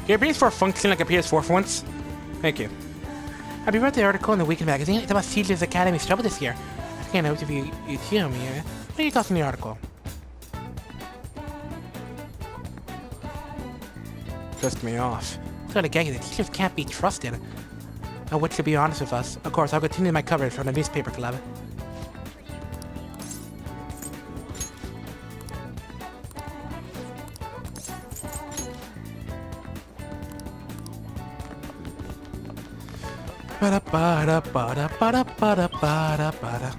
Your PS4 function like a PS4 for once. Thank you. Have you read the article in the Weekend magazine? It's about Caesar's Academy's trouble this year. I can't know if you hear me. What are your thoughts on the article? Pissed me off. So to get you, the teachers can't be trusted. I want you to be honest with us. Of course, I'll continue my coverage from the newspaper club. Bada bada bada bada bada bada bada.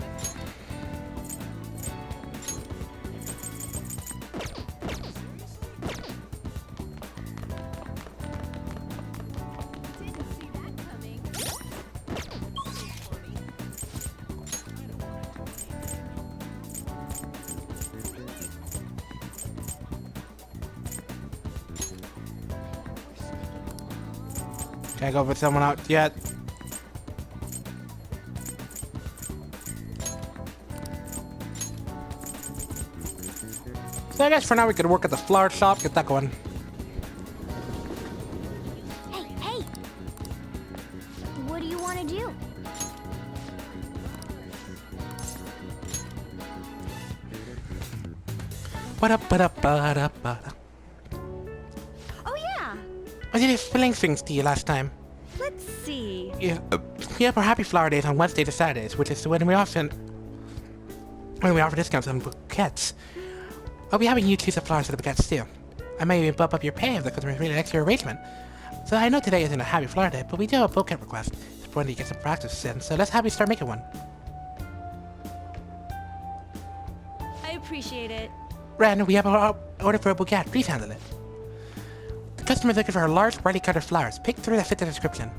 Can't go for someone out yet. So I guess for now we could work at the flower shop, get that going. Hey, hey! What do you want to do? Ba-da-ba-da-ba-da-ba-da. Oh yeah! I did explain things to you last time. Let's see. Yeah, we have our Happy Flower Days on Wednesday to Saturdays, which is when we offer discounts on bouquets. I'll be having you choose the flowers for the bouquets too. I may even bump up your pay if the customer really likes your arrangement. So I know today isn't a Happy Flower Day, but we do have a bouquet request. It's important to get some practice in, so let's have you start making one. I appreciate it. Ren, we have an order for a bouquet. Please handle it. The customer is looking for large, brightly colored flowers. Pick 3 that fit the description.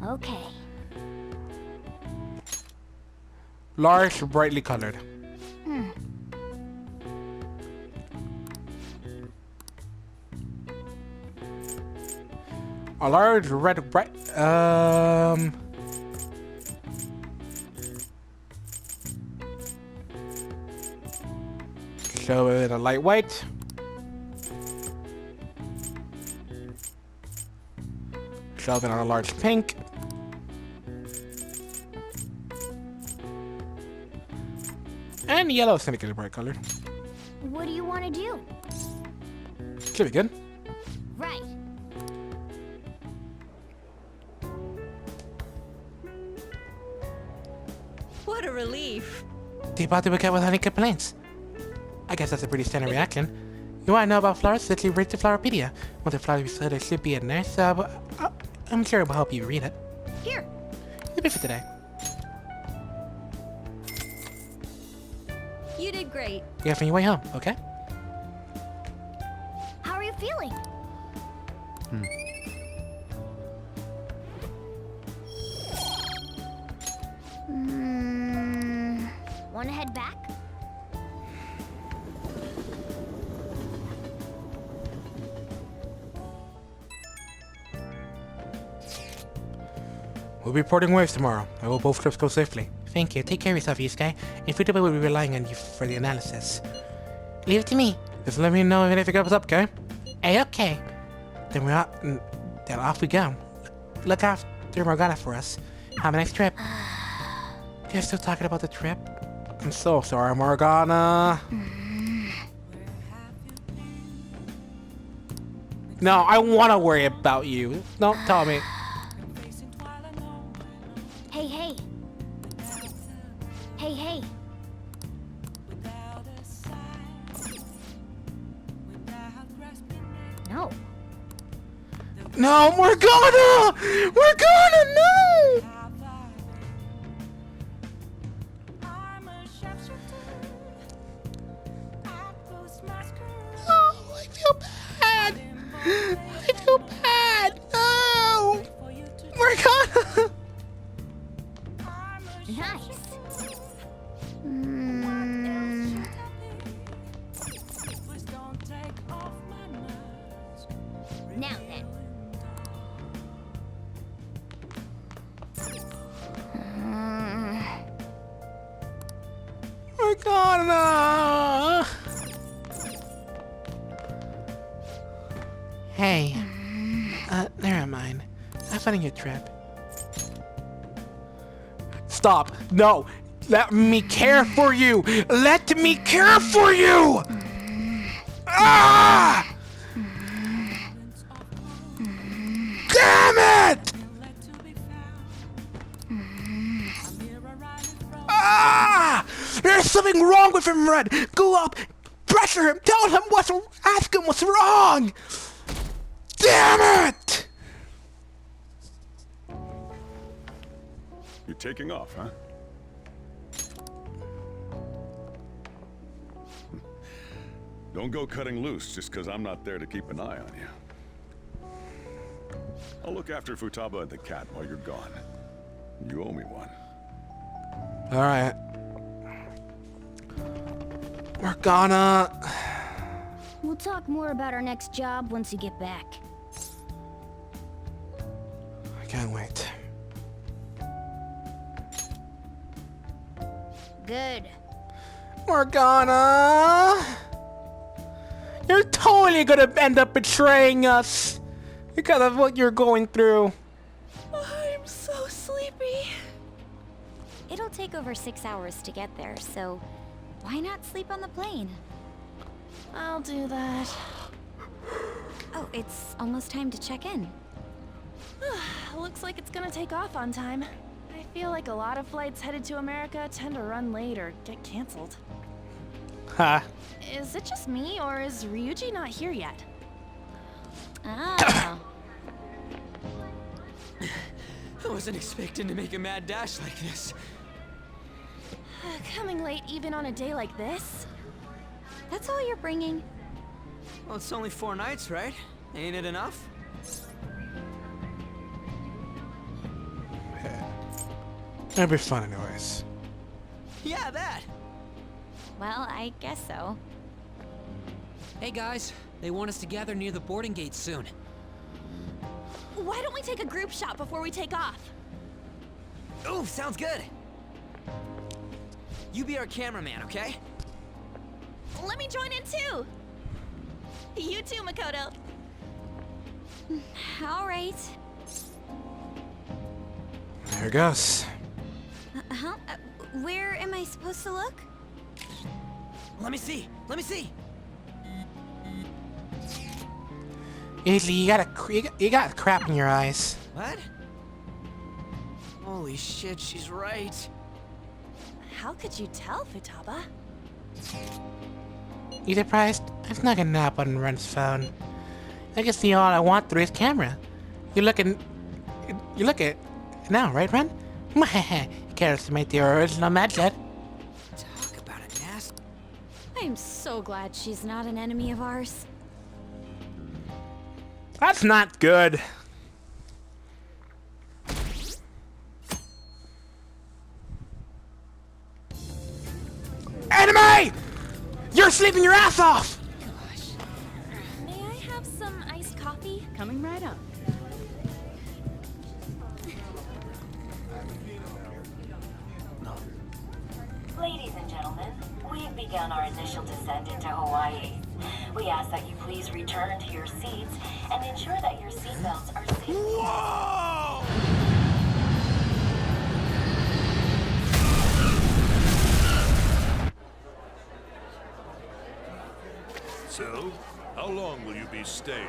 Okay. Large, brightly colored. A large, red, bright, show it a light white. Show it on a large pink. And yellow is gonna get a bright color. What do you want to do? Should be good. Right. What a relief. They bought the bouquet without any complaints. I guess that's a pretty standard reaction. You want to know about flowers? Let's read the Flowerpedia. Well, the flowers we said there should be in there, so I'm sure it will help you read it. Here. It'll be for today. You did great. You have on your way home, okay? How are you feeling? Want to head back? We'll be reporting waves tomorrow. I hope both trips go safely. Thank you. Take care of yourself, Yusuke. And Futaba will be relying on you for the analysis. Leave it to me. Just let me know if anything comes up, okay? Hey, okay. Then we're out. Then off we go. Look after Morgana for us. Have a nice trip. You're still talking about the trip? I'm so sorry, Morgana. No, I want to worry about you. Don't tell me. Hey, hey. Hey, hey. No. No, Morgana! Morgana, no! Oh, I feel bad. I feel bad. No! Morgana! Nice. Now then. Morgana! Hey. Never mind. Have fun on your trip. Stop. No. Let me care for you. Let me care for you. Ah! Damn it! Ah! There's something wrong with him, Red. Go up, pressure him, tell him ask him what's wrong. Damn it! You're taking off, huh? Don't go cutting loose just because I'm not there to keep an eye on you. I'll look after Futaba and the cat while you're gone. You owe me one. Alright. We're gonna... We'll talk more about our next job once you get back. I can't wait. Good. Morgana! You're totally gonna end up betraying us because of what you're going through. I'm so sleepy. It'll take over 6 hours to get there, so why not sleep on the plane? I'll do that. Oh, it's almost time to check in. Looks like it's gonna take off on time. I feel like a lot of flights headed to America tend to run late or get canceled. Ha. Is it just me, or is Ryuji not here yet? Ah. I wasn't expecting to make a mad dash like this. Coming late even on a day like this? That's all you're bringing? Well, it's only 4 nights, right? Ain't it enough? It'll be fun anyways. Yeah, that! Well, I guess so. Hey guys, they want us to gather near the boarding gate soon. Why don't we take a group shot before we take off? Ooh, sounds good! You be our cameraman, okay? Let me join in too! You too, Makoto. All right. There it goes. Huh? Where am I supposed to look? Let me see! Let me see! Easy, you got crap in your eyes. What? Holy shit, she's right. How could you tell, Futaba? You surprised? I snuck a nap on Ren's phone. I can see all I want through his camera. You look at now, right, Ren? Cares to make the original magic. Talk about a nasty... I'm so glad she's not an enemy of ours. That's not good. Enemy! You're sleeping your ass off! May I have some iced coffee? Coming right up. Ladies and gentlemen, we've begun our initial descent into Hawaii. We ask that you please return to your seats and ensure that your seatbelts are safely... Whoa! So, how long will you be staying?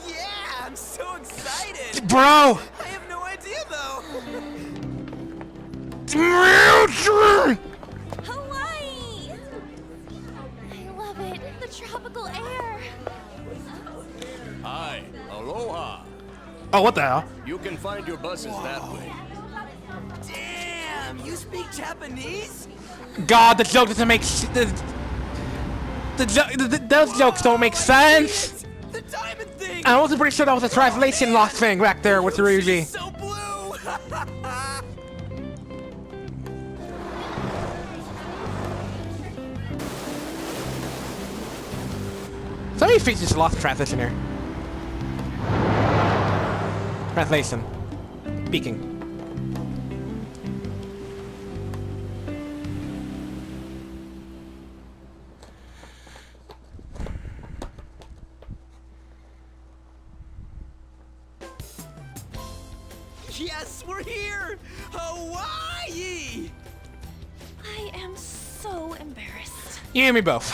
Yeah, I'm so excited! Bro! I have no idea, though! Hawaii! I love it. The tropical air. Hi, aloha. Oh, what the hell? You can find your buses that way. Damn, you speak Japanese? God, the joke doesn't make those jokes don't make sense. The diamond thing! I was pretty sure that was a translation lost thing back there with Ryuji. So blue! Somebody fixes lost translation here. Translation. Speaking. We're here! Hawaii! I am so embarrassed. You and me both.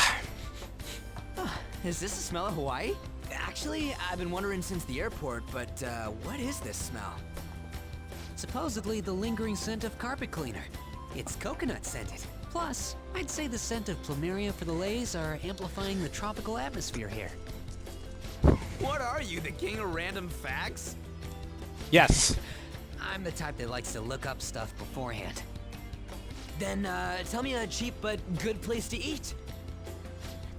Is this the smell of Hawaii? Actually, I've been wondering since the airport, but what is this smell? Supposedly the lingering scent of carpet cleaner. It's coconut scented. Plus, I'd say the scent of plumeria for the lays are amplifying the tropical atmosphere here. What are you, the king of random facts? Yes. I'm the type that likes to look up stuff beforehand. Then tell me a cheap but good place to eat.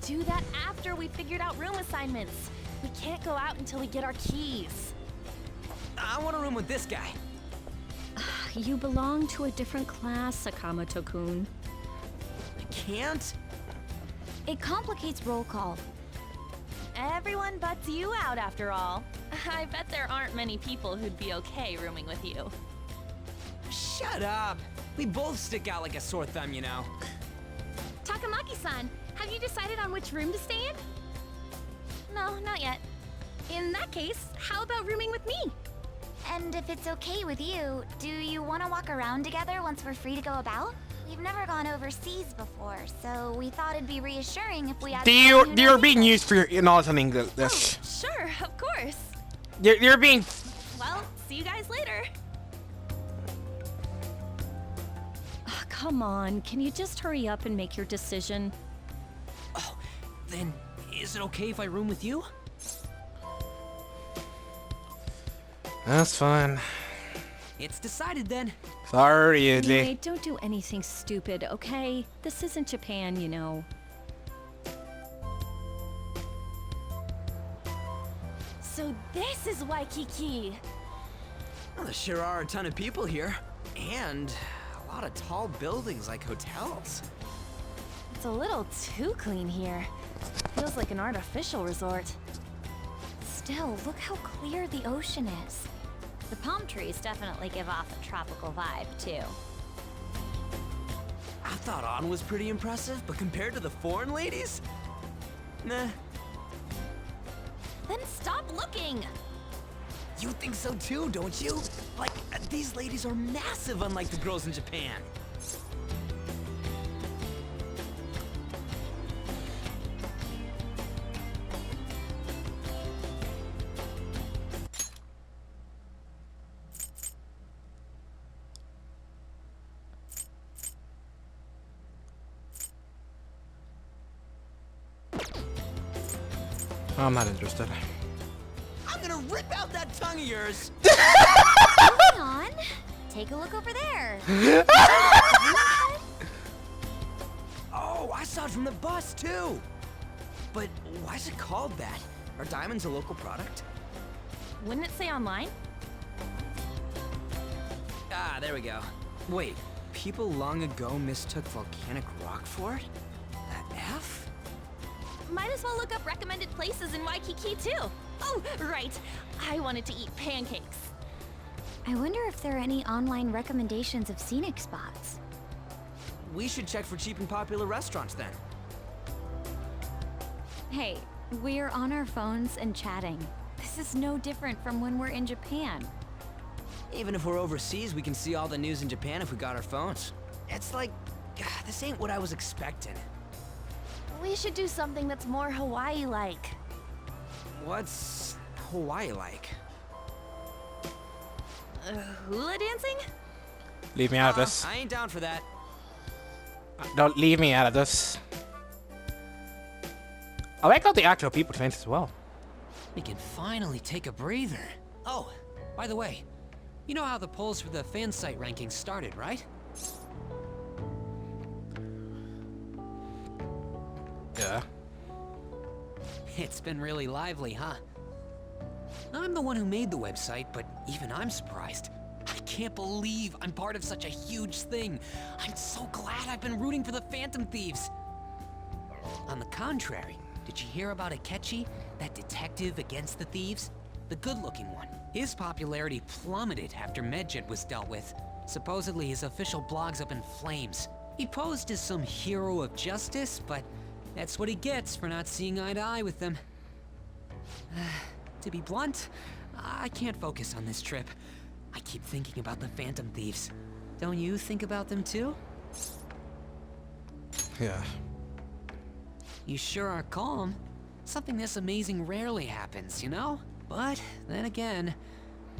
Do that after we figured out room assignments. We can't go out until we get our keys. I want a room with this guy. You belong to a different class, Sakamoto-kun. I can't. It complicates roll call. Everyone butts you out after all. I bet there aren't many people who'd be okay rooming with you. Shut up. We both stick out like a sore thumb, you know. Takamaki-san, have you decided on which room to stay in? No, not yet. In that case, how about rooming with me? And if it's okay with you, do you want to walk around together once we're free to go about? We've never gone overseas before, so we thought it'd be reassuring if we had someone who You're knows being English. used for your knowledge on English. Sure, of course. You're being. Well, see you guys later. Come on, can you just hurry up and make your decision? Oh, then is it okay if I room with you? That's fine. It's decided then. Sorry, Idli. Anyway, don't do anything stupid, okay? This isn't Japan, you know. So this is Waikiki. Well, there sure are a ton of people here. And a lot of tall buildings like hotels. It's a little too clean here. Feels like an artificial resort. Still, look how clear the ocean is. The palm trees definitely give off a tropical vibe, too. I thought Ann was pretty impressive, but compared to the foreign ladies? Nah. Then stop looking! You think so too, don't you? Like, these ladies are massive unlike the girls in Japan. I'm not interested. I'm gonna rip out that tongue of yours! Hang on. Take a look over there. Oh, I saw it from the bus too! But why is it called that? Are diamonds a local product? Wouldn't it say online? Ah, there we go. Wait, people long ago mistook volcanic rock for it? The F? Might as well look up recommended places in Waikiki too. Oh, right. I wanted to eat pancakes. I wonder if there are any online recommendations of scenic spots. We should check for cheap and popular restaurants then. Hey, we're on our phones and chatting. This is no different from when we're in Japan. Even if we're overseas, we can see all the news in Japan if we got our phones. It's like, this ain't what I was expecting. We should do something that's more Hawaii-like. What's Hawaii like? Hula dancing? Leave me out of this. I ain't down for that. Don't leave me out of this. I like how the actual people change as well. We can finally take a breather. Oh, by the way, you know how the polls for the fan site rankings started, right? Yeah. It's been really lively, huh? I'm the one who made the website, but even I'm surprised. I can't believe I'm part of such a huge thing. I'm so glad I've been rooting for the Phantom Thieves. On the contrary, did you hear about Akechi, that detective against the thieves? The good-looking one. His popularity plummeted after Medjet was dealt with. Supposedly his official blog's up in flames. He posed as some hero of justice, but that's what he gets for not seeing eye to eye with them. To be blunt, I can't focus on this trip. I keep thinking about the Phantom Thieves. Don't you think about them too? Yeah. You sure are calm. Something this amazing rarely happens, you know? But then again,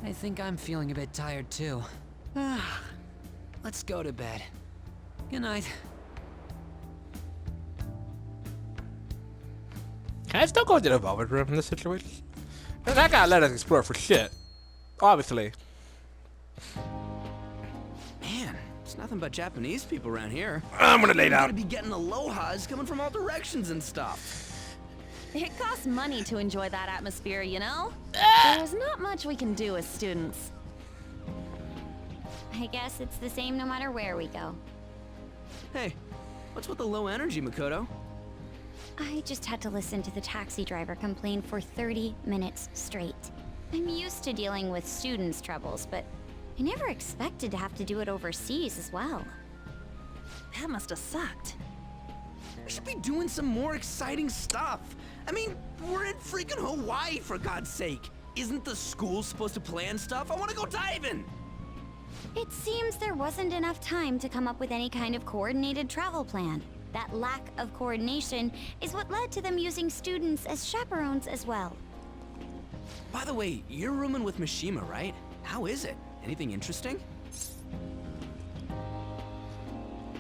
I think I'm feeling a bit tired too. Let's go to bed. Good night. Can I still go to the velvet room in this situation? Because I gotta let us explore for shit. Obviously. Man, it's nothing but Japanese people around here. I'm gonna lay You gotta down. be getting alohas coming from all directions and stuff. It costs money to enjoy that atmosphere, you know? There's not much we can do as students. I guess it's the same no matter where we go. Hey, what's with the low energy, Makoto? I just had to listen to the taxi driver complain for 30 minutes straight. I'm used to dealing with students' troubles, but I never expected to have to do it overseas as well. That must have sucked. We should be doing some more exciting stuff. I mean, we're in freaking Hawaii, for God's sake. Isn't the school supposed to plan stuff? I want to go diving. It seems there wasn't enough time to come up with any kind of coordinated travel plan. That lack of coordination is what led to them using students as chaperones as well. By the way, you're rooming with Mishima, right? How is it? Anything interesting?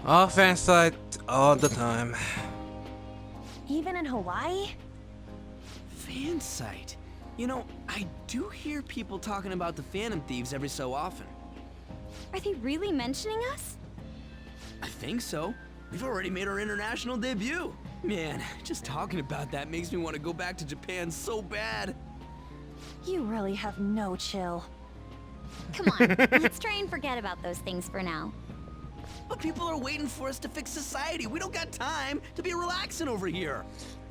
All fan site all the time. Even in Hawaii? Fan site. You know, I do hear people talking about the Phantom Thieves every so often. Are they really mentioning us? I think so. We've already made our international debut. Man, just talking about that makes me want to go back to Japan so bad. You really have no chill. Come on, let's try and forget about those things for now. But people are waiting for us to fix society. We don't got time to be relaxing over here.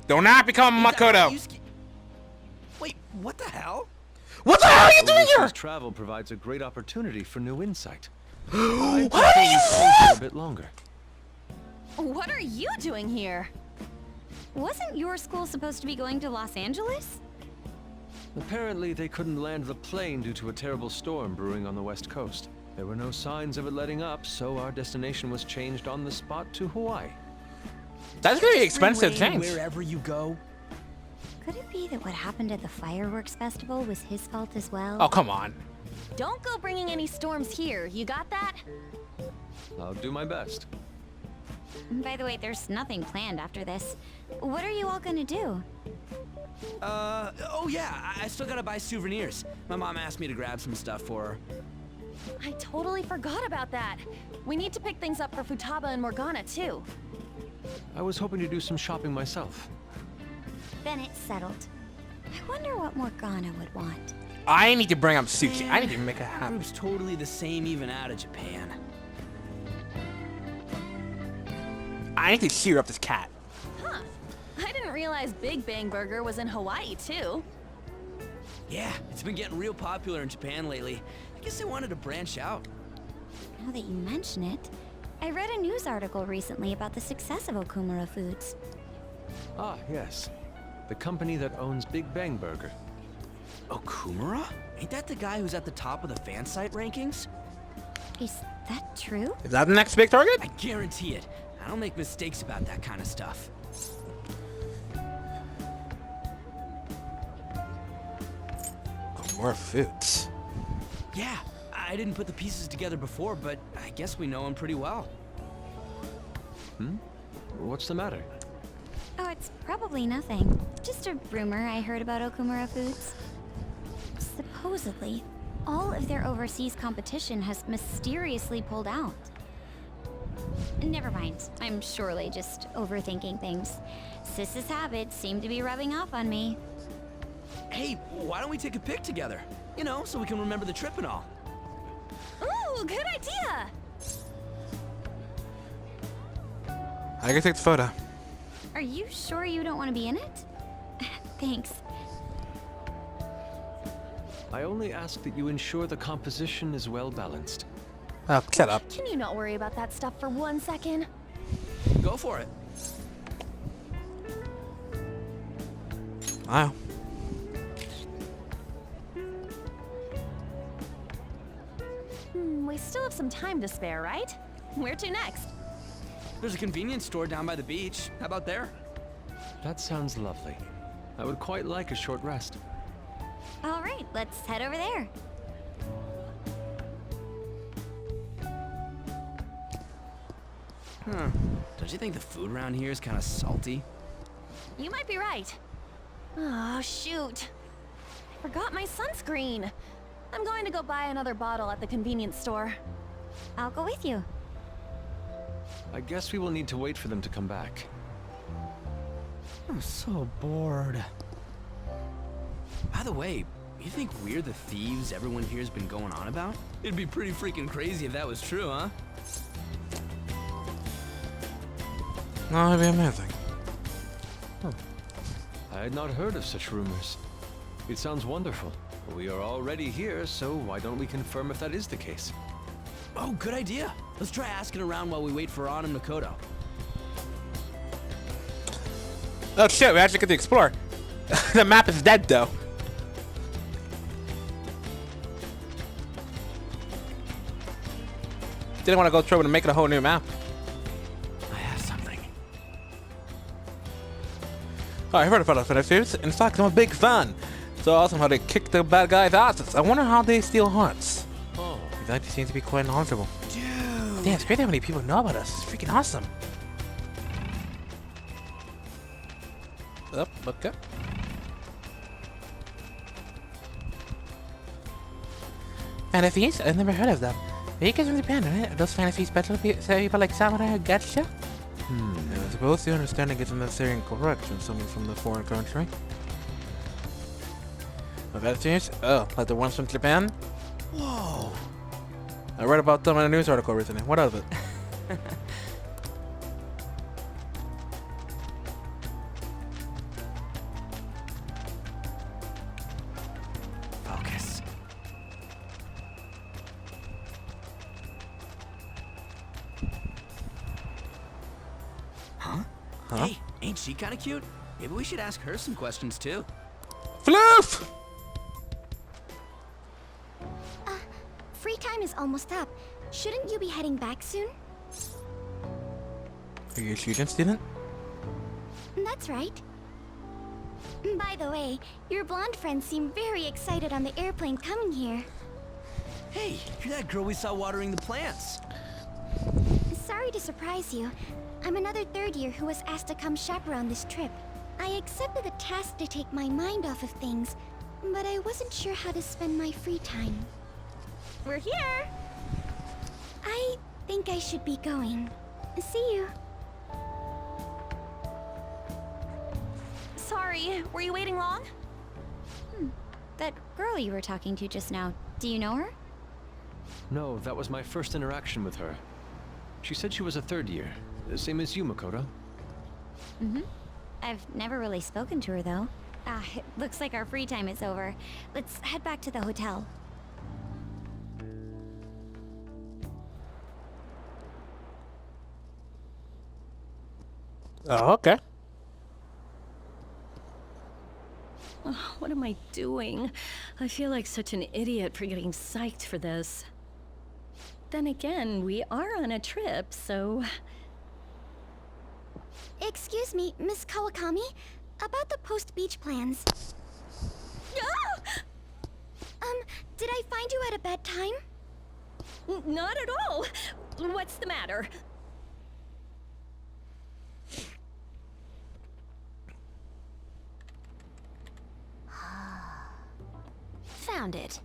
Do not become Is that right, Makoto. Yusuke? Wait, what the hell? What the hell are you doing here? Overseas travel provides a great opportunity for new insight. I'd prefer you stay here a bit longer. What are you doing here? Wasn't your school supposed to be going to Los Angeles? Apparently, they couldn't land the plane due to a terrible storm brewing on the west coast. There were no signs of it letting up, so our destination was changed on the spot to Hawaii. That's gonna be expensive Freeway change. Wherever you go. Could it be that what happened at the fireworks festival was his fault as well? Oh, come on. Don't go bringing any storms here, you got that? I'll do my best. By the way, there's nothing planned after this. What are you all gonna do? Oh yeah, I still gotta buy souvenirs. My mom asked me to grab some stuff for her. I totally forgot about that. We need to pick things up for Futaba and Morgana, too. I was hoping to do some shopping myself. Then it's settled. I wonder what Morgana would want. I need to bring up Sushi. I need to make it The happen. group's totally the same even out of Japan. I need to cheer up this cat. Huh. I didn't realize Big Bang Burger was in Hawaii, too. Yeah, it's been getting real popular in Japan lately. I guess they wanted to branch out. Now that you mention it, I read a news article recently about the success of Okumura Foods. Ah, yes. The company that owns Big Bang Burger. Okumura? Ain't that the guy who's at the top of the fan site rankings? Is that true? Is that the next big target? I guarantee it. I don't make mistakes about that kind of stuff. More foods. Yeah, I didn't put the pieces together before, but I guess we know him pretty well. What's the matter? Oh, it's probably nothing. Just a rumor I heard about Okumura Foods. Supposedly, all of their overseas competition has mysteriously pulled out. Never mind. I'm surely just overthinking things. Sis's habits seem to be rubbing off on me. Hey, why don't we take a pic together? You know, so we can remember the trip and all. Ooh, good idea! I can take the photo. Are you sure you don't want to be in it? Thanks. I only ask that you ensure the composition is well balanced. Oh, shut up. Can you not worry about that stuff for 1 second? Go for it. Wow. still have some time to spare, right? Where to next? There's a convenience store down by the beach. How about there? That sounds lovely. I would quite like a short rest. All right, let's head over there. Huh. Don't you think the food around here is kind of salty? You might be right. Oh, shoot. I forgot my sunscreen. I'm going to go buy another bottle at the convenience store. I'll go with you. I guess we will need to wait for them to come back. I'm so bored. By the way, you think we're the thieves everyone here's been going on about? It'd be pretty freaking crazy if that was true, huh? No, it'd be amazing. I had not heard of such rumors. It sounds wonderful. We are already here, so why don't we confirm if that is the case? Oh, good idea. Let's try asking around while we wait for An and Makoto. Oh shit, we actually get to explore. The map is dead though. Didn't want to go through and make it a whole new map. I have something. Oh, I heard about it, dudes. In fact, I'm a big fan. So awesome how they kick the bad guys' asses. I wonder how they steal hearts. Oh, That seems to be quite knowledgeable. Dude! Damn, it's great how many people know about us. It's freaking awesome. Up, okay. Fantasies? I've never heard of them. You guys from Japan, right? Are those fantasies special people like Samurai or Gacha? I suppose the understanding isn't necessarily incorrect from someone from the foreign country. Fantasies? Oh, like the ones from Japan? Whoa! I read about them in a news article recently. What of it? Focus. Huh? Hey, ain't she kind of cute? Maybe we should ask her some questions too. Floof! Free time is almost up. Shouldn't you be heading back soon? Are you a student? That's right. By the way, your blonde friends seem very excited on the airplane coming here. Hey, you're that girl we saw watering the plants. Sorry to surprise you. I'm another third year who was asked to come chaperone this trip. I accepted the task to take my mind off of things, but I wasn't sure how to spend my free time. We're here! I think I should be going. See you. Sorry, were you waiting long? That girl you were talking to just now, do you know her? no, that was my first interaction with her. She said she was a third year, the same as you, Makoto. I've never really spoken to her though. It looks like our free time is over. Let's head back to the hotel. Oh, okay. What am I doing? I feel like such an idiot for getting psyched for this. Then again, we are on a trip, so... Excuse me, Miss Kawakami. About the post-beach plans. Did I find you at a bad time? Not at all! What's the matter? Found it.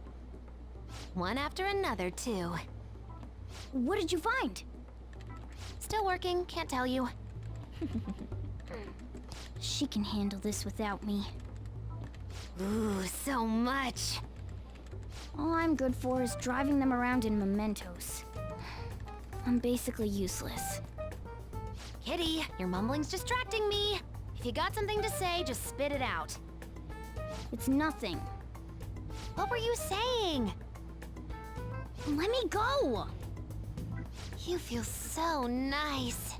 One after another, too. What did you find? Still working, can't tell you. She can handle this without me. Ooh, so much. All I'm good for is driving them around in mementos. I'm basically useless. Kitty, your mumbling's distracting me. If you got something to say, just spit it out. It's nothing. What were you saying? Let me go! You feel so nice.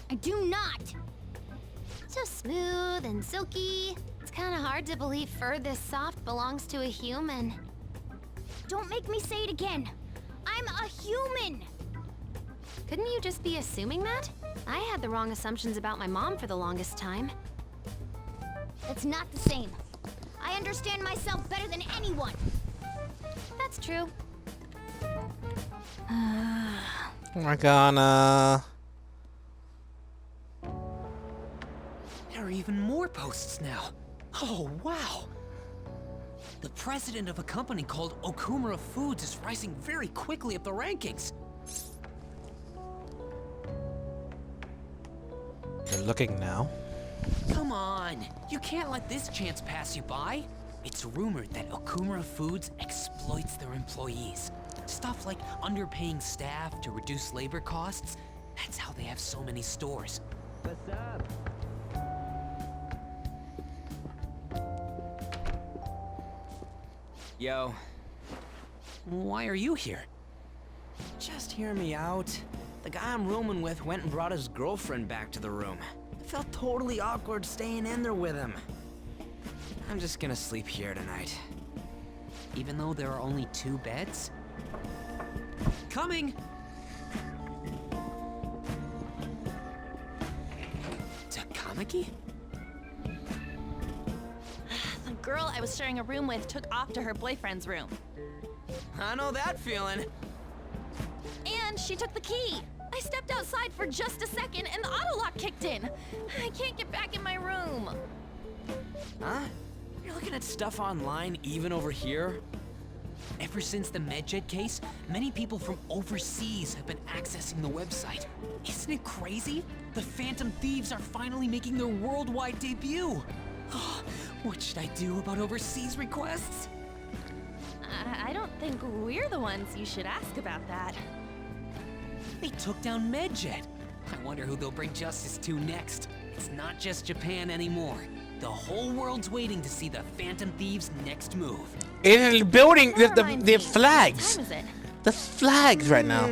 I do not! So smooth and silky. It's kind of hard to believe fur this soft belongs to a human. Don't make me say it again. I'm a human! Couldn't you just be assuming that? I had the wrong assumptions about my mom for the longest time. That's not the same. I understand myself better than anyone. That's true. We're gonna... There are even more posts now. Oh, wow. The president of a company called Okumura Foods is rising very quickly up the rankings. You're looking now. Come on, you can't let this chance pass you by. It's rumored that Okumura Foods exploits their employees. Stuff like underpaying staff to reduce labor costs. That's how they have so many stores. What's up? Yo. Why are you here? Just hear me out. The guy I'm rooming with went and brought his girlfriend back to the room. It felt totally awkward staying in there with him. I'm just gonna sleep here tonight. Even though there are only 2 beds? Coming! Takamaki? The girl I was sharing a room with took off to her boyfriend's room. I know that feeling. And she took the key. I stepped outside for just a second and the auto lock kicked in. I can't get back in my room. Huh? You're looking at stuff online even over here? Ever since the MedJet case, many people from overseas have been accessing the website. Isn't it crazy? The Phantom Thieves are finally making their worldwide debut. What should I do about overseas requests? I don't think we're the ones you should ask about that. They took down MedJet. I wonder who they'll bring justice to next. It's not just Japan anymore. The whole world's waiting to see the Phantom Thieves' next move. It's building the What flags. time is it? The flags right now.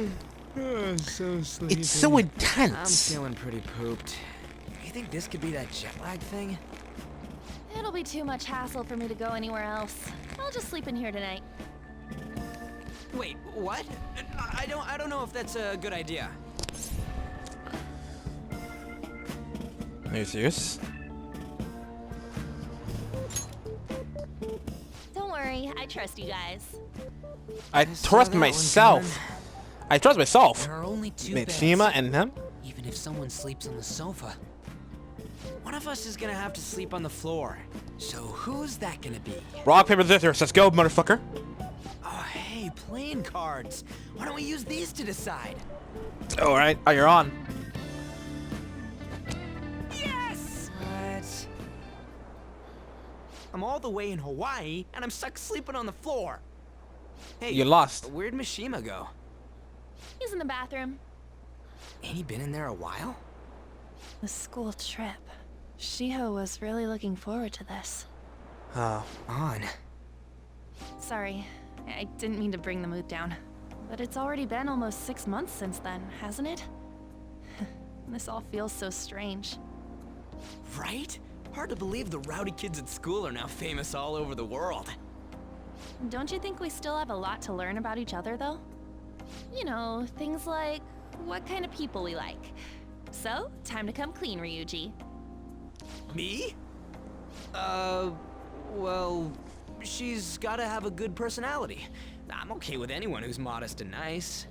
So sleepy. It's so I'm intense. feeling pretty pooped. You think this could be that jet lag thing? It'll be too much hassle for me to go anywhere else. I'll just sleep in here tonight. Wait, what? I don't know if that's a good idea. Are you serious? Don't worry, I trust you guys. I saw trust that one myself. I trust myself. There are only 2 Mishima beds. and him. Even if someone sleeps on the sofa. One of us is gonna have to sleep on the floor. So who's that gonna be? Rock, paper, scissors. Let's go, motherfucker. Oh, hey, playing cards. Why don't we use these to decide? All right. Oh, you're on. Yes! What? I'm all the way in Hawaii, and I'm stuck sleeping on the floor. Hey, You lost. where'd Mishima go? He's in the bathroom. Ain't he been in there a while? The school trip. Shiho was really looking forward to this. Oh. On. Sorry, I didn't mean to bring the mood down. But it's already been almost 6 months since then, hasn't it? This all feels so strange. Right? Hard to believe the rowdy kids at school are now famous all over the world. Don't you think we still have a lot to learn about each other, though? You know, things like what kind of people we like. So, time to come clean, Ryuji. Me? Well, she's gotta have a good personality. I'm okay with anyone who's modest and nice.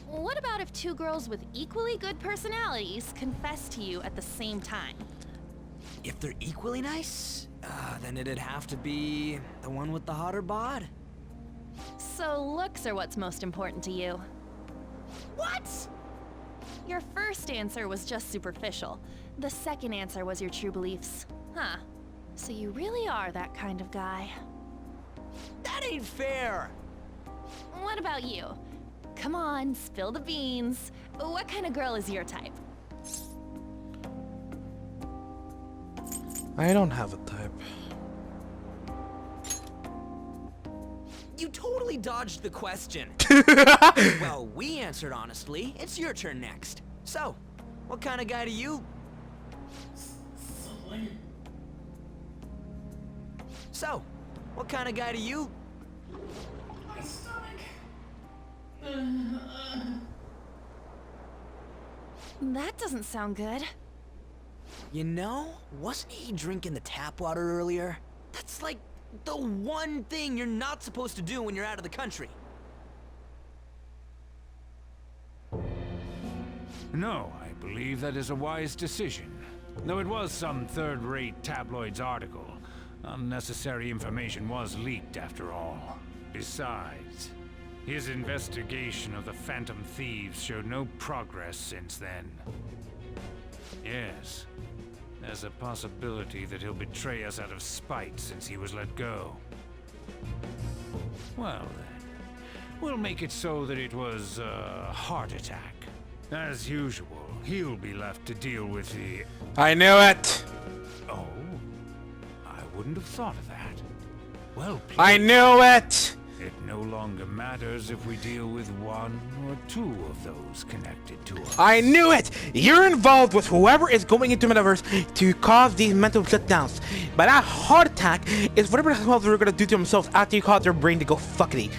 What about if 2 girls with equally good personalities confess to you at the same time? If they're equally nice, then it'd have to be the one with the hotter bod. So looks are what's most important to you. What? Your first answer was just superficial. The second answer was your true beliefs. Huh. So you really are that kind of guy. That ain't fair! What about you? Come on, spill the beans. What kind of girl is your type? I don't have a type. You totally dodged the question. Well, we answered honestly. It's your turn next. So, what kind of guy do you... So, what kind of guy do you... That doesn't sound good. You know, wasn't he drinking the tap water earlier? That's like the one thing you're not supposed to do when you're out of the country. No, I believe that is a wise decision. Though it was some third-rate tabloid's article, unnecessary information was leaked after all. Besides, his investigation of the Phantom Thieves showed no progress since then. Yes, there's a possibility that he'll betray us out of spite since he was let go. Well then, we'll make it so that it was a heart attack. As usual, he'll be left to deal with the... I knew it! Oh? I wouldn't have thought of that. Well played. I knew it! It no longer matters if we deal with one or two of those connected to us. I knew it! You're involved with whoever is going into Metaverse to cause these mental shutdowns. But that heart attack is whatever the hell they're gonna do to themselves after you cause their brain to go fuckity.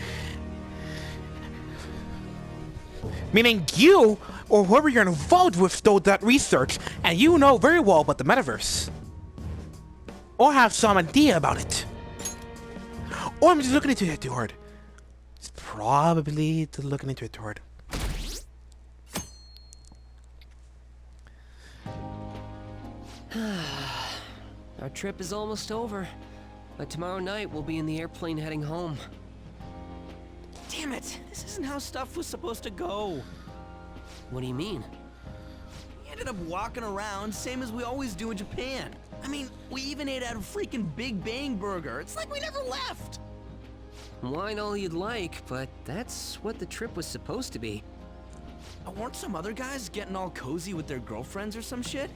Meaning you, or whoever you're involved with, stole that research, and you know very well about the Metaverse. Or have some idea about it. Or I'm just looking into it too hard. It's probably just looking into it too hard. Our trip is almost over. By tomorrow night, we'll be in the airplane heading home. Damn it! This isn't how stuff was supposed to go. What do you mean? We ended up walking around, same as we always do in Japan. I mean, we even ate at a freaking Big Bang Burger. It's like we never left. Wine all you'd like, but that's what the trip was supposed to be. Weren't some other guys getting all cozy with their girlfriends or some shit?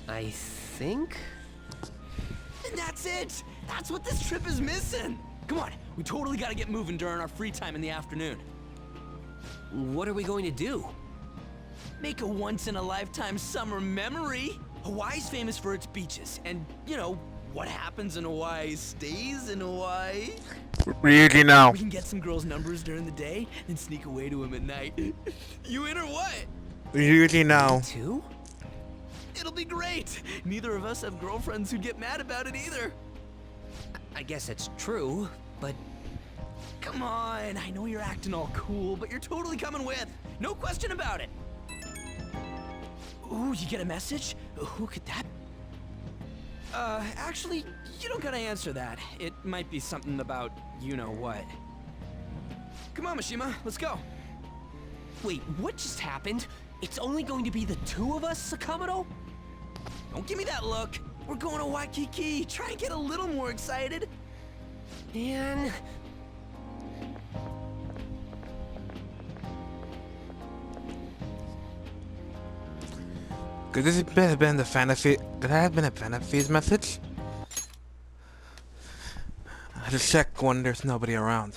I think? And that's it! That's what this trip is missing! Come on, we totally gotta get moving during our free time in the afternoon. What are we going to do? Make a once-in-a-lifetime summer memory! Hawaii's famous for its beaches, and, you know, what happens in Hawaii stays in Hawaii. Really now. We can get some girls' numbers during the day, then sneak away to them at night. You in or what? Really now. Too? It'll be great! Neither of us have girlfriends who'd get mad about it either. I guess it's true, but... Come on, I know you're acting all cool, but you're totally coming with. No question about it. Ooh, you get a message? Who could that be? Actually, you don't gotta answer that. It might be something about you-know-what. Come on, Mishima, let's go. Wait, what just happened? It's only going to be the two of us, Sakamoto? Don't give me that look. We're going to Waikiki. Try and get a little more excited. Man... Could this have been the fantasy? Could that have been a fantasy's message? I just check when there's nobody around.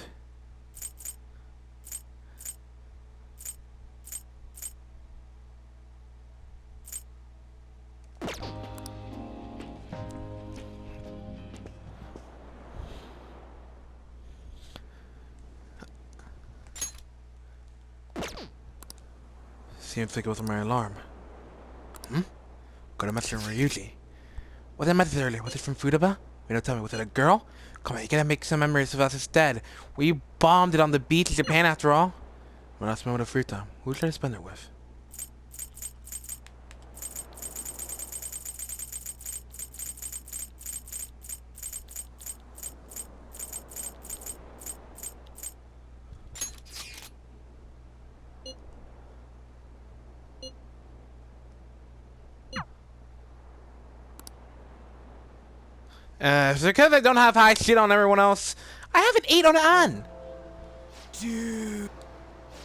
Seems like it was my alarm. Got a message from Ryuji. What did I message earlier? Was it from Futaba? Wait, don't tell me. Was it a girl? Come on, you gotta make some memories of us instead. We bombed it on the beach in Japan after all. When I spent with a free time, who should I spend it with? It's because I don't have high shit on everyone else. I have an 8 on it on. Dude.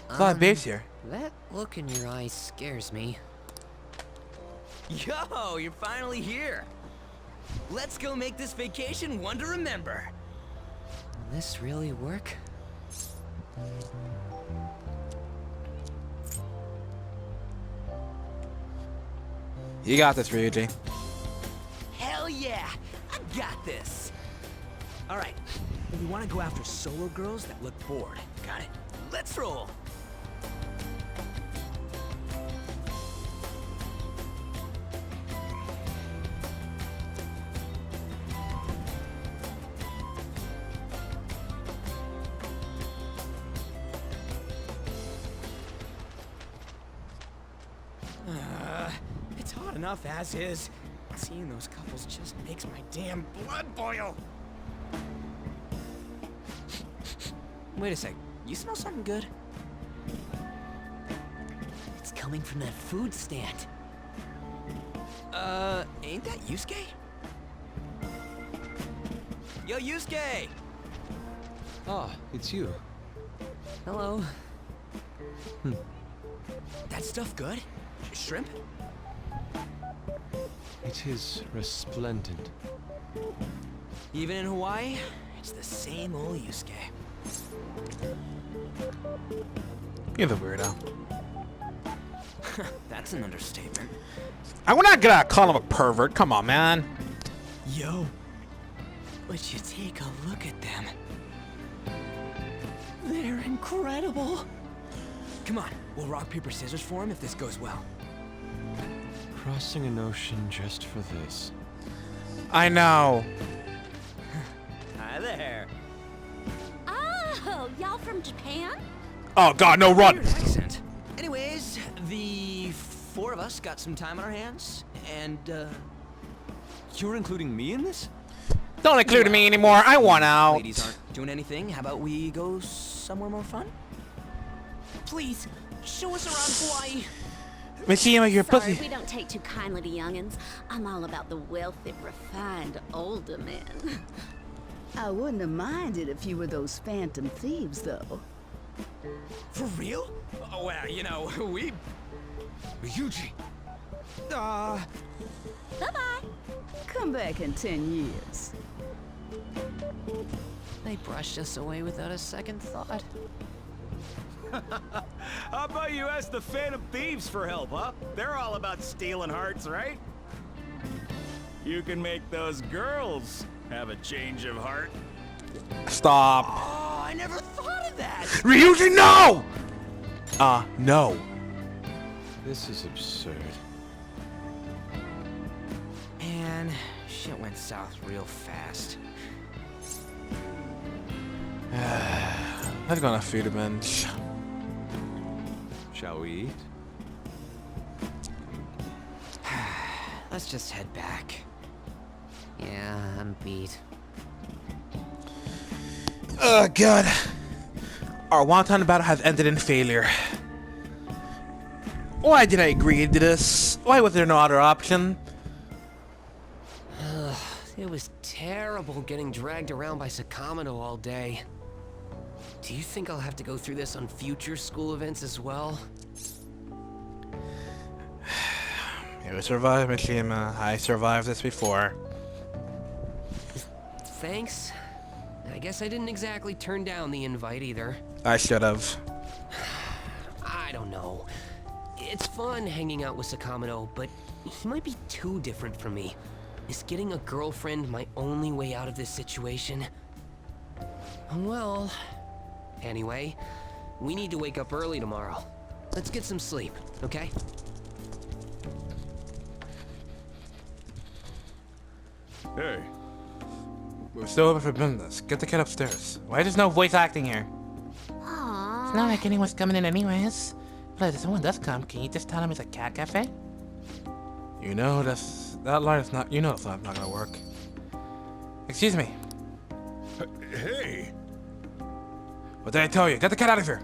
There's a lot of babes here. That look in your eyes scares me. Yo, you're finally here. Let's go make this vacation one to remember. Will this really work? You got this, Ryuji. Hell yeah! I got this! Alright, we want to go after solo girls that look bored. Got it? let's roll. It's hot enough as is. Seeing those couples just makes my damn blood boil. Wait a sec. You smell something good? It's coming from that food stand. Ain't that Yusuke? Yo, Yusuke! Ah, it's you. Hello. That stuff good? Shrimp? It is resplendent. Even in Hawaii, it's the same old Yusuke. You're the weirdo. That's an understatement. I'm not gonna call him a pervert. Come on, man. Yo, would you take a look at them? They're incredible. Come on, we'll rock, paper, scissors for him if this goes well. Crossing an ocean just for this. I know. Hi there. Oh, y'all from Japan? Oh God, no, run! Weird accent. Anyways, the four of us got some time on our hands, and You're including me in this? Don't include me anymore. I want out. ladies aren't doing anything. How about we go somewhere more fun? Please, show us around Hawaii. Mishima, you're Sorry, pussy. we don't take too kindly to youngins. I'm all about the wealthy, refined older men. I wouldn't have minded if you were those phantom thieves, though. For real? Oh, well, you know, we... Ryuji! Bye-bye. Come back in 10 years. They brushed us away without a second thought. How about you ask the Phantom Thieves for help, huh? They're all about stealing hearts, right? You can make those girls have a change of heart. Stop. Oh, I never thought of that! Ryuji, no! No. This is absurd. Man, shit went south real fast. Let's go on a food bench. Shall we eat? Let's just head back. Yeah, I'm beat. Oh God. Our wonton battle has ended in failure. Why did I agree to this? Why was there no other option? It was terrible getting dragged around by Sakamoto all day. Do you think I'll have to go through this on future school events as well? You survived, Mishima. I survived this before. Thanks. I guess I didn't exactly turn down the invite either. I should have. I don't know. It's fun hanging out with Sakamoto, but he might be too different from me. Is getting a girlfriend my only way out of this situation? Well, anyway, we need to wake up early tomorrow. Let's get some sleep, okay? Hey. We're still open for business. Get the kid upstairs. Why there's no voice acting here? Aww. It's not like anyone's coming in anyways. But if someone does come, can you just tell them it's a cat cafe? You know that line is not. You know it's not gonna work. Excuse me. Hey. What did I tell you? Get the cat out of here.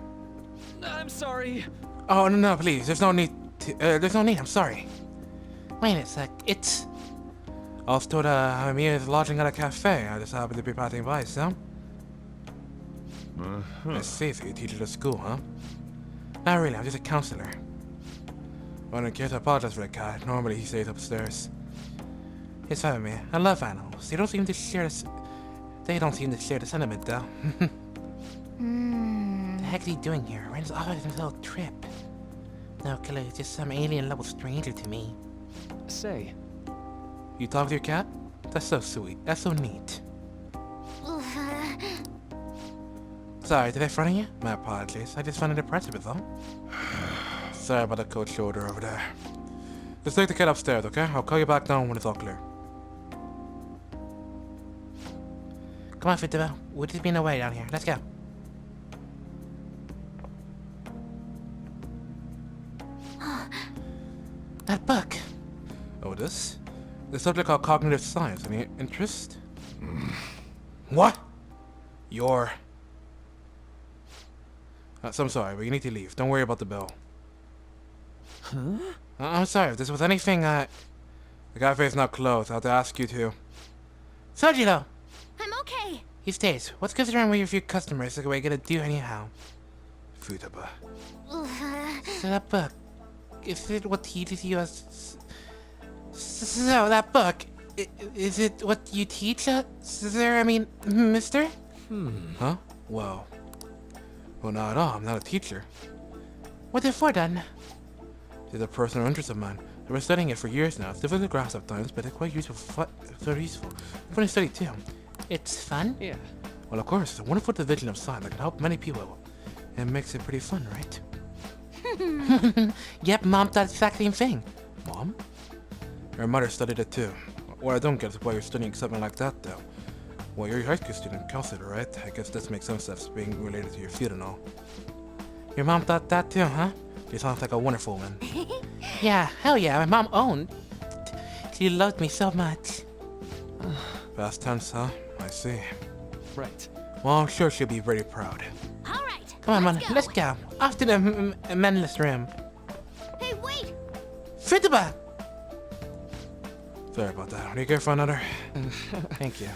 I'm sorry. Oh no, please. There's no need. There's no need. I'm sorry. Wait a sec. It's. I was told Mia is lodging at a cafe. I just happened to be passing by, so. I see. So you teach at a school, huh? Not really. I'm just a counselor. Well, in case I apologize for the cat. Normally he stays upstairs. It's fine with me. I love animals. They don't seem to share this. They don't seem to share the sentiment, though. The heck is he doing here? Why does he always his little trip? No, killer. He's just some alien-level stranger to me. Say. You talk to your cat? That's so sweet. That's so neat. Sorry, did I frighten you? My apologies. I just found it impressive, is all. Sorry about the cold shoulder over there. Let's take the kid upstairs, okay? I'll call you back down when it's all clear. Come on, Futaba. We're just being away down here. Let's go. That book. Oh, this? The subject called cognitive science. Any interest? What? You're... so I'm sorry, but you need to leave. Don't worry about the bill. Huh? I'm sorry, if this was anything, the cafe's not closed. I'll have to ask you to... Sojiro! I'm okay. He stays. What's concerned with your few customers? Like, what are you gonna do anyhow? Futaba. So that book, is it what teaches you as... So that book, is it what you teach us, sir? I mean, mister? Huh? Well, not at all. I'm not a teacher. What's it for, then? It's a personal interest of mine. I've been studying it for years now. It's difficult to grasp at times, but it's quite useful. Very useful. Fun to study too. It's fun? Yeah. Well, of course, it's a wonderful division of science that can help many people. It makes it pretty fun, right? Yep, Mom thought the exact same thing. Mom? Her mother studied it too. What I don't get is why you're studying something like that, though. Well, you're a high school student, counselor, right? I guess this makes some sense being related to your field and all. Your mom thought that too, huh? She sounds like a wonderful woman. Yeah, hell yeah, my mom owned. She loved me so much. Past tense, huh? I see. Right. Well, I'm sure she'll be very proud. All right. Come on, man, let's go. Off to the menless room. Hey, wait! Futaba! Sorry about that. Are you good for another? Thank you.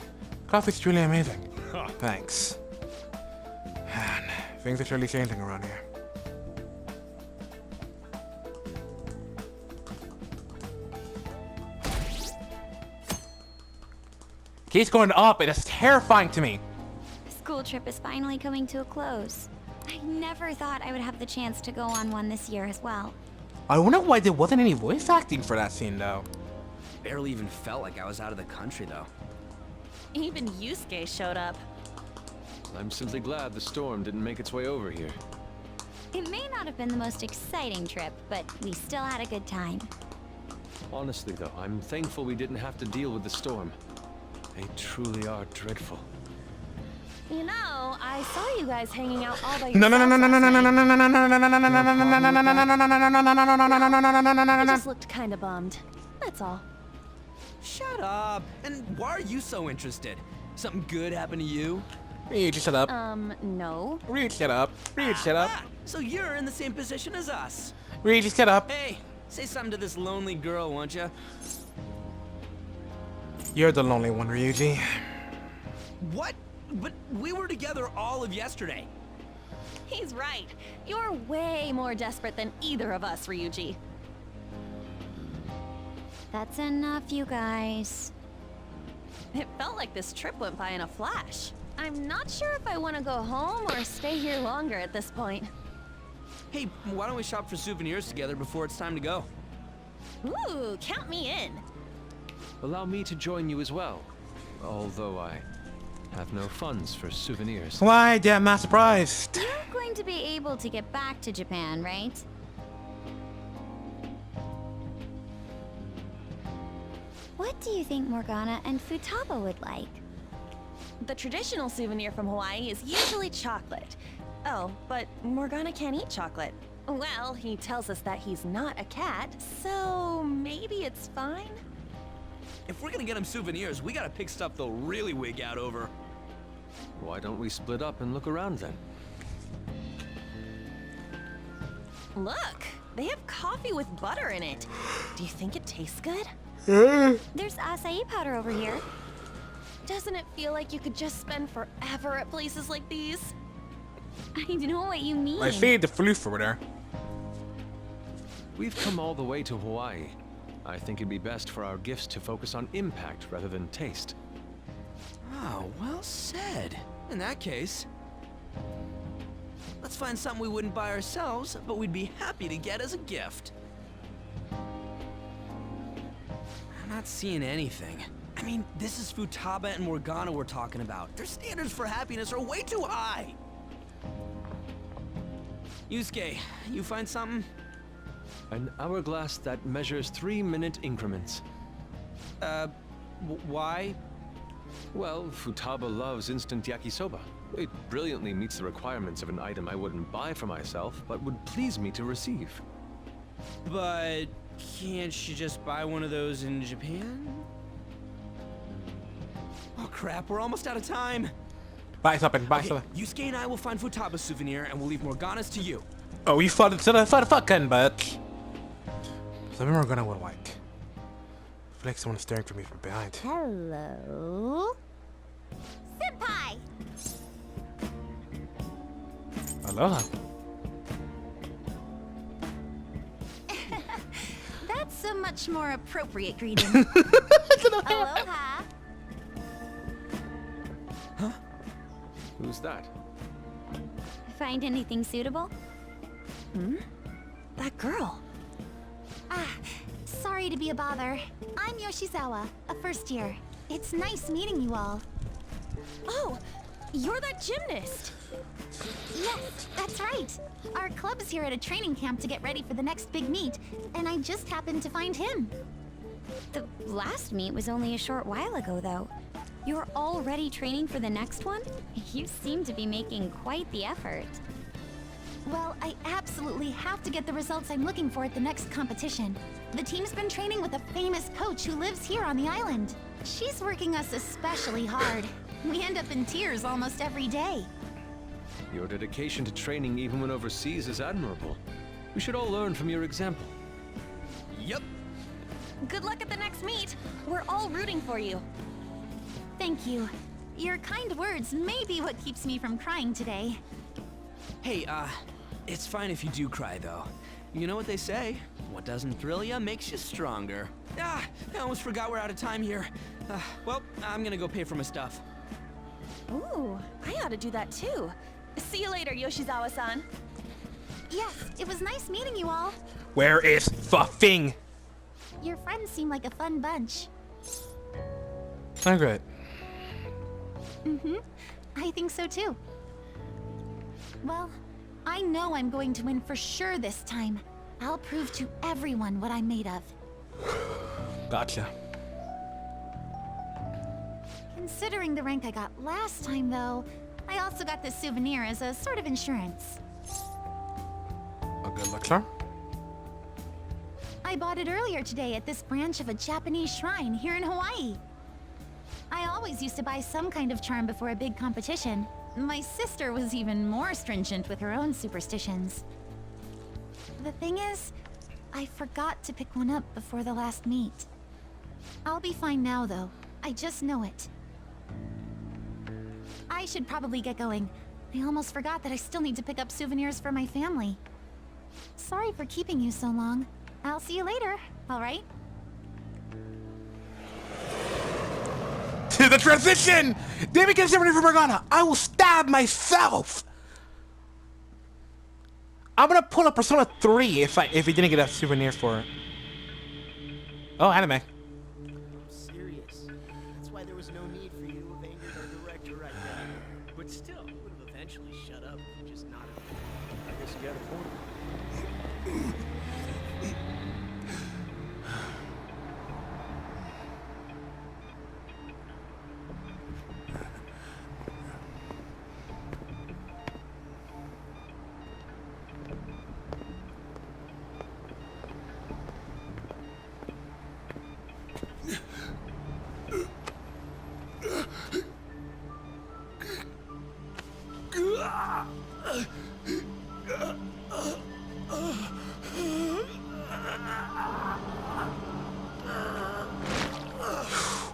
Coffee's truly amazing. Thanks. Man, things are surely changing around here. Keeps going up. It is terrifying to me. The school trip is finally coming to a close. I never thought I would have the chance to go on one this year as well. I wonder why there wasn't any voice acting for that scene, though. Barely even felt like I was out of the country, though. Even Yusuke showed up. I'm simply glad the storm didn't make its way over here. It may not have been the most exciting trip, but we still had a good time. Honestly, though, I'm thankful we didn't have to deal with the storm. They truly are dreadful. You know, I saw you guys hanging out all by No, yourselves. no, no, no, no, no, no, no, no, no, no, no, no, no, no, I just looked kind of bummed. That's all. Shut up! And why are you so interested? Something good happened to you? Reed, shut up. No. Reed, shut up. Reed, shut up. So you're in the same position as us. Reed, shut up. Hey, say something to this lonely girl, won't you? You're the lonely one, Ryuji. What? But we were together all of yesterday. He's right. You're way more desperate than either of us, Ryuji. That's enough, you guys. It felt like this trip went by in a flash. I'm not sure if I want to go home or stay here longer at this point. Hey, why don't we shop for souvenirs together before it's time to go? Ooh, count me in. Allow me to join you as well. Although I have no funds for souvenirs. Why, damn, not surprised. You're going to be able to get back to Japan, right? What do you think Morgana and Futaba would like? The traditional souvenir from Hawaii is usually chocolate. Oh, but Morgana can't eat chocolate. Well, he tells us that he's not a cat, so maybe it's fine? If we're gonna get him souvenirs, we gotta pick stuff they'll really wig out over. Why don't we split up and look around then? Look, they have coffee with butter in it. Do you think it tastes good? There's acai powder over here. Doesn't it feel like you could just spend forever at places like these? I know what you mean. I see the floof over there. We've come all the way to Hawaii. I think it'd be best for our gifts to focus on impact rather than taste. Oh, well said. In that case, let's find something we wouldn't buy ourselves, but we'd be happy to get as a gift. I'm not seeing anything. I mean, this is Futaba and Morgana we're talking about. Their standards for happiness are way too high. Yusuke, you find something? An hourglass that measures 3-minute increments. Why? Well, Futaba loves instant yakisoba. It brilliantly meets the requirements of an item I wouldn't buy for myself, but would please me to receive. But can't you just buy one of those in Japan? Oh crap, we're almost out of time. Buy something, buy Okay, something. Yusuke and I will find Futaba's souvenir and we'll leave Morgana's to you. Oh, you fought it, fucking bitch. Something we're gonna would like. I feel like someone's staring from me from behind. Hello? Senpai! Aloha. That's a much more appropriate greeting. Aloha! Who's that? Find anything suitable? That girl. Sorry to be a bother. I'm Yoshizawa, a first year. It's nice meeting you all. Oh, you're that gymnast. Yes, that's right. Our club's here at a training camp to get ready for the next big meet, and I just happened to find him. The last meet was only a short while ago, though. You're already training for the next one? You seem to be making quite the effort. Well, I absolutely have to get the results I'm looking for at the next competition. The team's been training with a famous coach who lives here on the island. She's working us especially hard. We end up in tears almost every day. Your dedication to training even when overseas is admirable. We should all learn from your example. Yep. Good luck at the next meet. We're all rooting for you. Thank you. Your kind words may be what keeps me from crying today. Hey, it's fine if you do cry, though. You know what they say? What doesn't thrill you makes you stronger. I almost forgot we're out of time here. Well, I'm gonna go pay for my stuff. Ooh, I ought to do that too. See you later, Yoshizawa-san. Yes, it was nice meeting you all. Where is the thing? Your friends seem like a fun bunch. I'm good. I think so too. Well, I know I'm going to win for sure this time. I'll prove to everyone what I'm made of. Gotcha. Considering the rank I got last time, though, I also got this souvenir as a sort of insurance. A good luck charm? I bought it earlier today at this branch of a Japanese shrine here in Hawaii. I always used to buy some kind of charm before a big competition. My sister was even more stringent with her own superstitions. The thing is, I forgot to pick one up before the last meet. I'll be fine now, though. I just know it. I should probably get going. I almost forgot that I still need to pick up souvenirs for my family. Sorry for keeping you so long. I'll see you later, all right? To the transition! Did we get somebody from Morgana? I will stab myself! I'm gonna pull up Persona 3 if we didn't get a souvenir for it. Oh, anime. Serious. That's why there was no need for you to have angered our director right then. But still, he would have eventually shut up and just not have. I guess you got a point.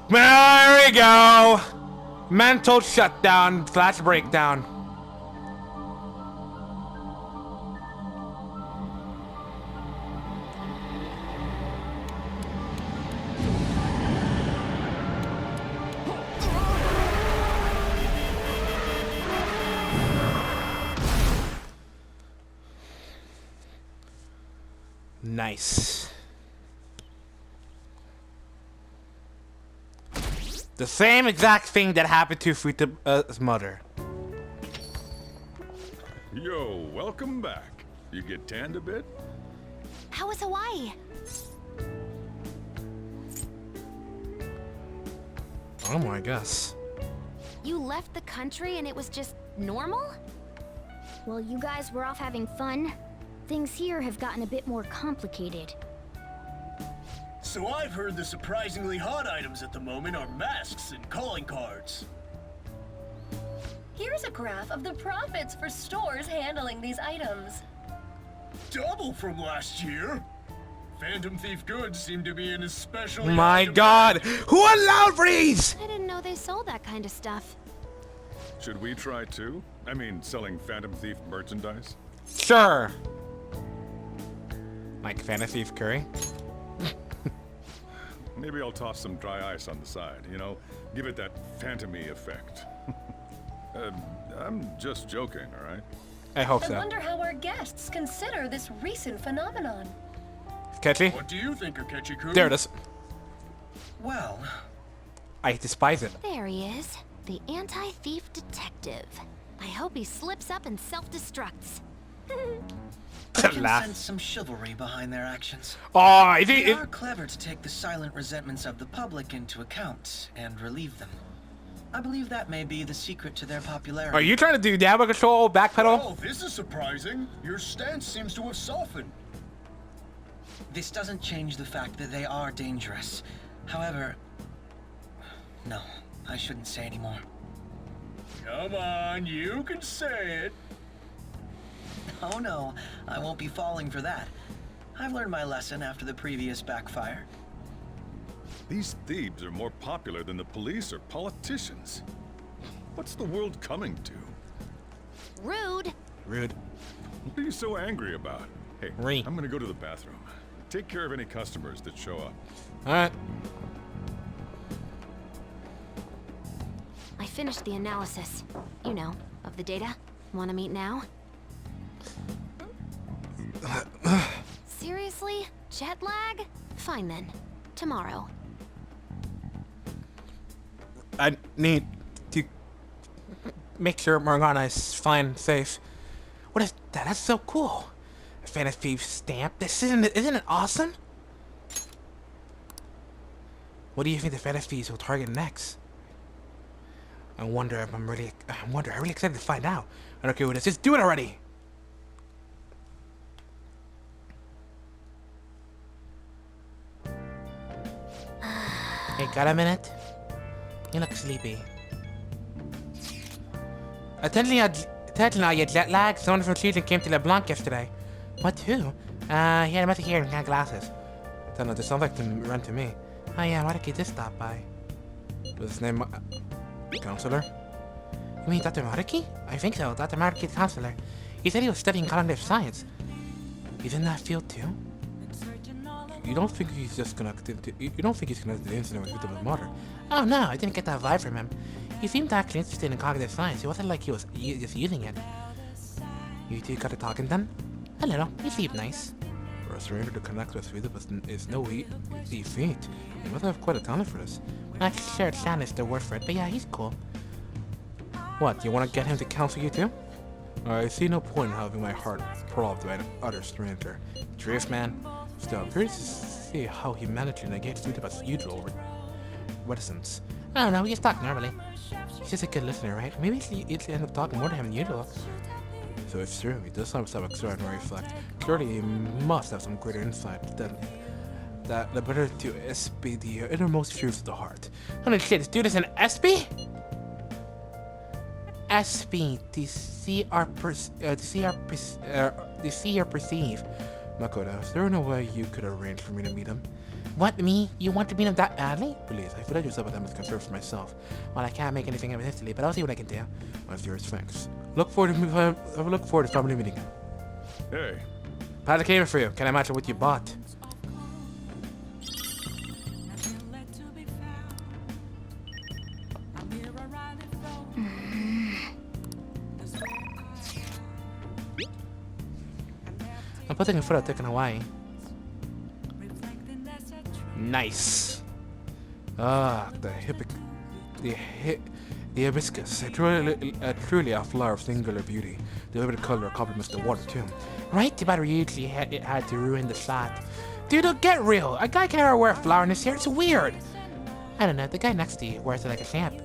There we go! Mental shutdown, flash breakdown. Nice. The same exact thing that happened to Futaba's mother. Yo, welcome back. You get tanned a bit? How was Hawaii? Oh my gosh. You left the country and it was just normal? While you guys were off having fun, things here have gotten a bit more complicated. So I've heard the surprisingly hot items at the moment are masks and calling cards. Here's a graph of the profits for stores handling these items. Double from last year. Phantom Thief goods seem to be an especially... My God! Who allowed for these? I didn't know they sold that kind of stuff. Should we try too? I mean, selling Phantom Thief merchandise? Sure. Like Phantom Thief curry? Maybe I'll toss some dry ice on the side, you know? Give it that phantom-y effect. I'm just joking, all right? I hope so. I wonder how our guests consider this recent phenomenon. Catchy? What do you think, Akechi-kun? There it is. Well, I despise it. There he is, the anti-thief detective. I hope he slips up and self-destructs. I can sense some chivalry behind their actions. Oh, they are clever to take the silent resentments of the public into account and relieve them. I believe that may be the secret to their popularity. Are you trying to do damage control, backpedal? Oh, this is surprising. Your stance seems to have softened. This doesn't change the fact that they are dangerous. However, no, I shouldn't say anymore. Come on, you can say it. Oh no, I won't be falling for that. I've learned my lesson after the previous backfire. These thieves are more popular than the police or politicians. What's the world coming to? Rude. Rude. What are you so angry about? Hey, I'm gonna go to the bathroom. Take care of any customers that show up. Alright. I finished the analysis. You know, of the data. Wanna meet now? Seriously? Jet lag? Fine then. Tomorrow. I need to make sure Morgana is fine, safe. What is that? That's so cool. A Phantom Thief stamp. Isn't it awesome? What do you think the Phantom Thieves will target next? I wonder if I'm really excited to find out. I don't care what it is. Just do it already. Hey, got a minute? You look sleepy. Attention all you jet lag. Someone from Season came to LeBlanc yesterday. What, who? He had a message here and got glasses. I don't know, this sounds like to run to me. Oh yeah, why did he just stop by? Was his name Counselor? You mean Dr. Maruki? I think so, Dr. Maruki the counselor. He said he was studying cognitive science. He's in that field too? You don't think he's just gonna do the incident with the mother? Oh no, I didn't get that vibe from him. He seemed actually interested in cognitive science. It wasn't like he was just using it. You two got a talking then? A little. He seemed nice. For a stranger to connect with is no easy feat. He must have quite a talent for this. Actually, sure, Shan is the word for it, but yeah, he's cool. What, you want to get him to counsel you too? I see no point in having my heart probed by an utter stranger. Truth, man. Still, I'm curious to see how he managed to negate Sudip's usual reticence. I don't know, we just talk normally. He's just a good listener, right? Maybe he'd end up talking more to him than usual. So it's true, he does have some extraordinary effect. Clearly, he must have some greater insight than that the better to SB the innermost fears of the heart. Holy shit, this dude is an SB? SB, to see or perceive. Makoto, is there no way you could arrange for me to meet him? What, me? You want to meet him that badly? Please, I feel like yourself with them is concerned for myself. Well, I can't make anything of it instantly, but I'll see what I can do. What's yours, thanks. Look forward to probably meeting him. Hey. Paddock came for you. Can I match what you bought? I'm putting a foot out in Hawaii. Nice. Ah, the the hibiscus, truly a flower of singular beauty. The vivid color complements the water too. Right, the battery usually had to ruin the shot. Dude, get real. A guy can't wear a flower in his hair. It's weird. I don't know. The guy next to you wears it like a champ.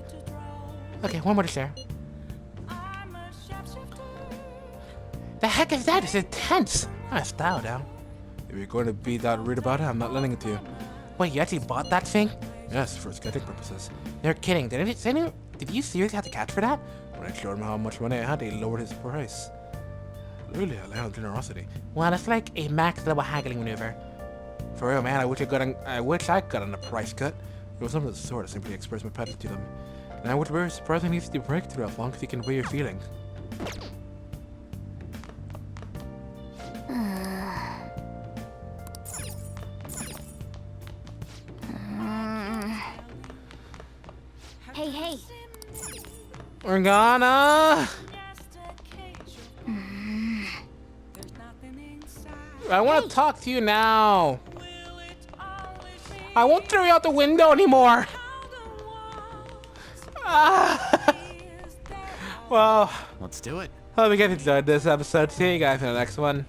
Okay, one more to share. The heck is that? It's intense. Nice style, though. If you're going to be that rude about it, I'm not lending it to you. Wait, you actually bought that thing? Yes, for sketching purposes. You're kidding. Did you seriously have to catch for that? When I showed him how much money I had, he lowered his price. Really, a lot of generosity. Well, it's like a max level haggling maneuver. For real, man, I wish I got on a price cut. It was something of the sort. I simply expressed my passion to them. And I would be very surprising easy to break through as long as you can weigh your feelings. Hey. Morgana! I want to talk to you now. I won't throw you out the window anymore. Well, let's do it. Hope you guys enjoyed this episode. See you guys in the next one.